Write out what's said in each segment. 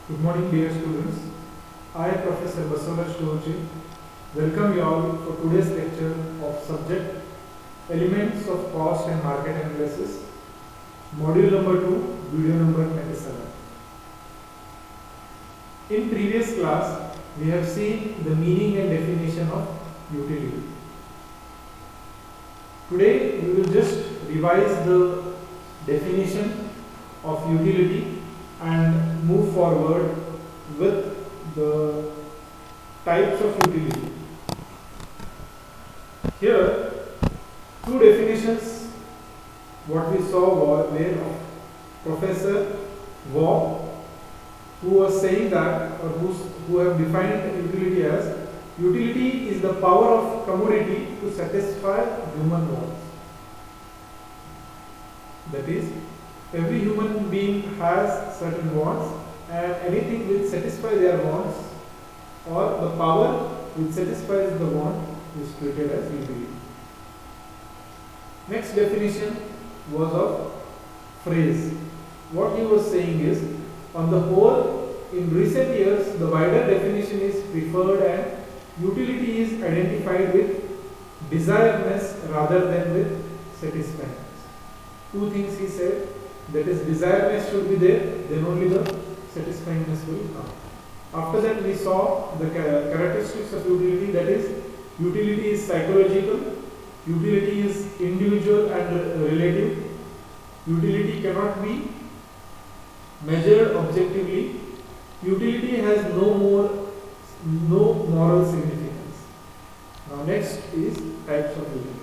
Good morning, dear students. I, Professor Basavaraj Doji, welcome you all for today's lecture of subject Elements of Cost and Market Analysis, Module number 2, Video number 27. In previous class, we have seen the meaning and definition of utility. Today, we will just revise the definition of utility and move forward with the types of utility. Here, two definitions what we saw were of Professor Waugh, who was saying that, or who have defined utility as utility is the power of commodity to satisfy human wants. That is, every human being has certain wants, and anything which satisfies their wants or the power which satisfies the want is treated as utility. Next definition was of phrase. What he was saying is, on the whole, in recent years, the wider definition is preferred and utility is identified with desiredness rather than with satisfactoriness. Two things he said, that is, desiredness should be there, then only the satisfyingness will come. After that, we saw the characteristics of utility, that is, utility is psychological, utility is individual and relative, utility cannot be measured objectively, utility has no moral significance. Now next is types of utility.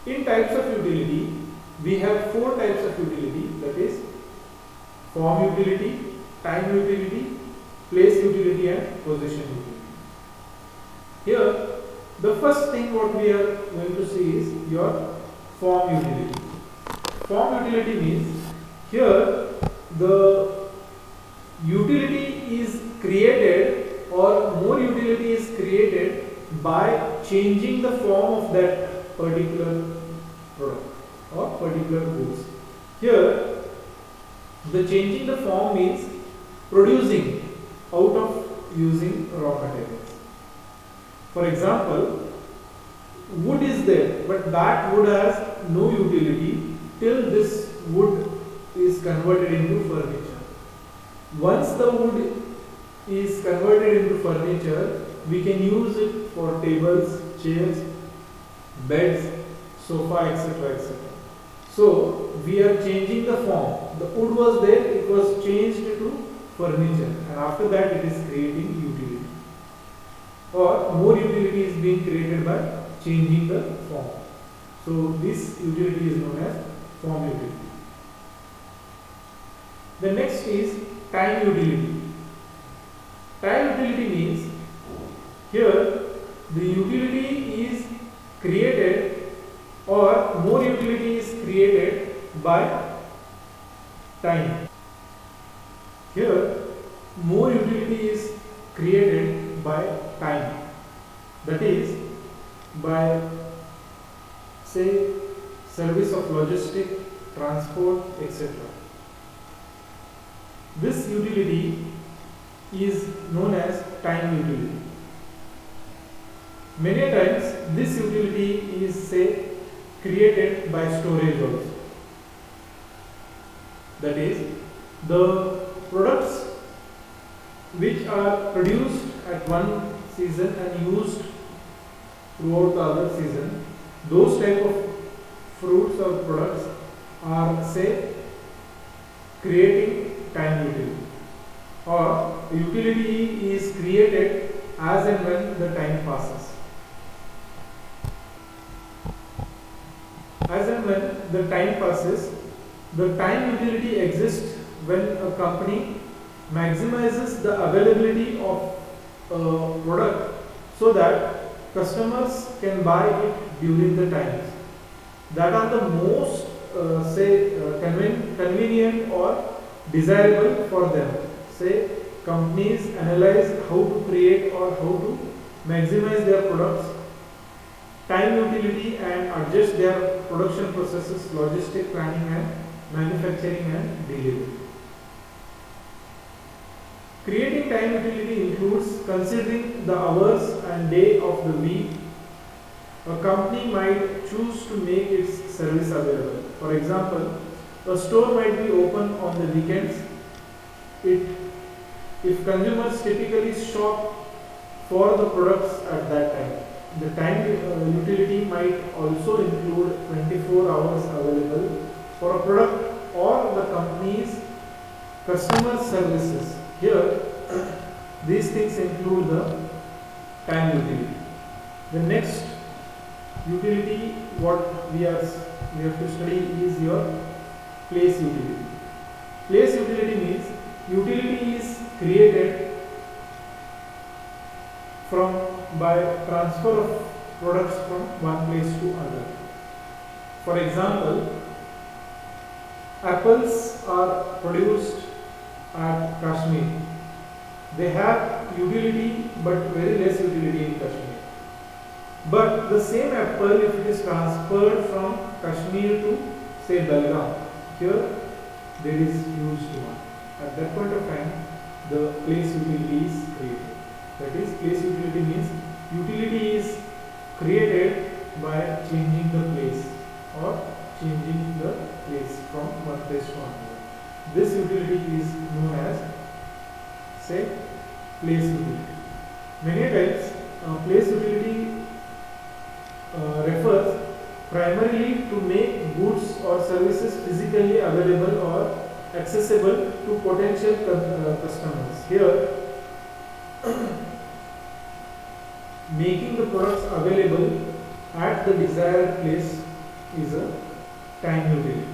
In types of utility, we have four types of utility, that is form utility, time utility, place utility and possession utility. Here, the first thing what we are going to see is your form utility. Form utility means, here the utility is created or more utility is created by changing the form of that particular product or particular goods. Here, the changing the form means producing out of using raw materials. For example, wood is there, but that wood has no utility till this wood is converted into furniture. Once the wood is converted into furniture, we can use it for tables, chairs, beds, sofa, etc. etc. So, we are changing the form. The wood was there, it was changed to furniture, and after that it is creating utility. Or more utility is being created by changing the form. So, this utility is known as form utility. The next is time utility. Time utility means, here the utility is created or more utility is created by time. Here, more utility is created by time. That is, by, say, service of logistic, transport, etc. This utility is known as time utility. Many times, this utility is, say, created by storage also. That is, the products which are produced at one season and used throughout the other season, those type of fruits or products are, say, creating time utility, or utility is created as and when the time passes. As and when the time passes, the time utility exists when a company maximizes the availability of a product so that customers can buy it during the times that are the most convenient or desirable for them. Say, companies analyze how to create or how to maximize their products, time utility, and adjust their production processes, logistic planning and manufacturing and delivery. utility includes considering the hours and day of the week. A company might choose to make its service available. For example, a store might be open on the weekends. If consumers typically shop for the products at that time. The time utility might also include 24 hours available for a product or the company's customer services. Here, these things include the time utility. The next utility what we have to study is your place utility. Place utility means utility is created by transfer of products from one place to another. For example, apples are produced at Kashmir. They have utility but very less utility in Kashmir. But the same apple, if it is transferred from Kashmir to say Belgaum, here there is huge demand. At that point of time, the place utility is created. That is, place utility means utility is created by changing the place or changing the place from one place to another. This utility is known as, say, place utility. Many times, place utility refers primarily to make goods or services physically available or accessible to potential customers. Here, making the products available at the desired place is a time utility.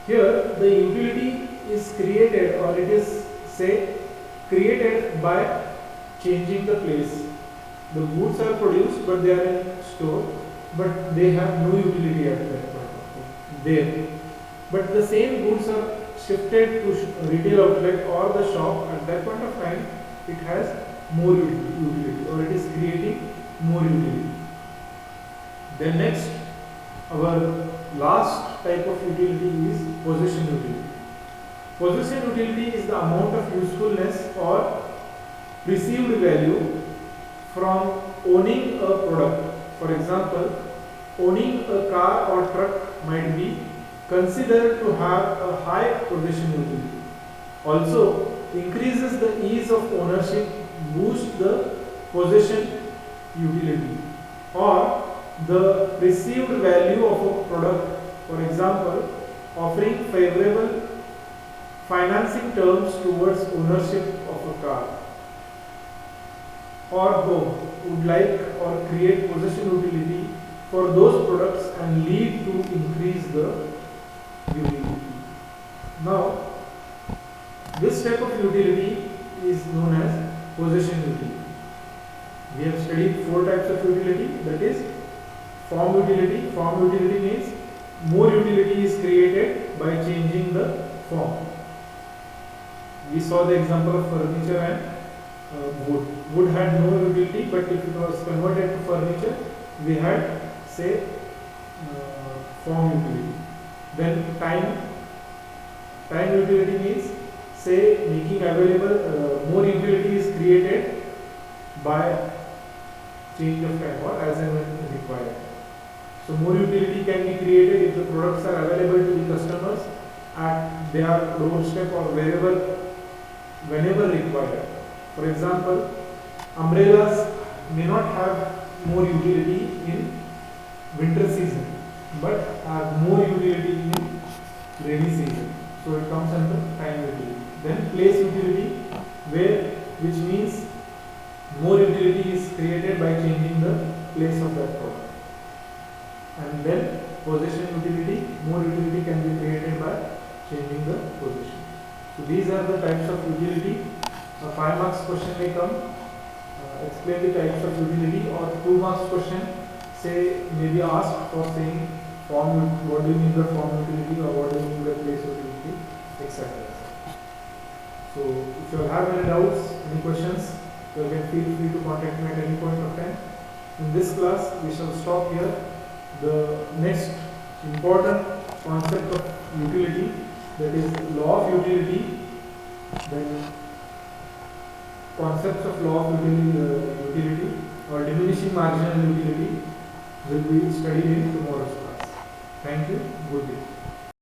Here, the utility is created, or it is, say, created by changing the place. The goods are produced but they are in store, but they have no utility at that point there. But the same goods are shifted to retail outlet or the shop. At that point of time, it has more utility, or it is creating more utility. Then next, our last type of utility is possession utility. Possession utility is the amount of usefulness or perceived value from owning a product. For example, owning a car or truck might be considered to have a high possession utility. Also, increases the ease of ownership, boost the possession utility, or the perceived value of a product. For example, offering favorable financing terms towards ownership of a car or home would like or create possession utility for those products and lead to increase the utility. Now, this type of utility is known as possession utility. We have studied 4 types of utility, that is form utility. Form utility means more utility is created by changing the form. We saw the example of furniture and wood. Wood had no utility, but if it was converted to furniture, we had, say, form utility. Then time utility means, say, making available more utility is created by change of time or as and when required. So more utility can be created if the products are available to the customers at their doorstep or whenever required. For example, umbrellas may not have more utility in winter season, but have more utility in rainy season. So it comes under time utility. Then place utility, which means more utility is created by changing the place of that product. And then possession utility, more utility can be created by changing the position. So these are the types of utility. A 5 marks question may come, explain the types of utility, or 2 marks question may be asked for saying what do you mean by form utility, or what do you mean by place utility, etc. So if you have any doubts, any questions, you can feel free to contact me at any point of time. In this class, we shall stop here. The next important concept of utility, that is law of utility, then concepts of law of utility or diminishing marginal utility will be studied in tomorrow's class. Thank you. Good day.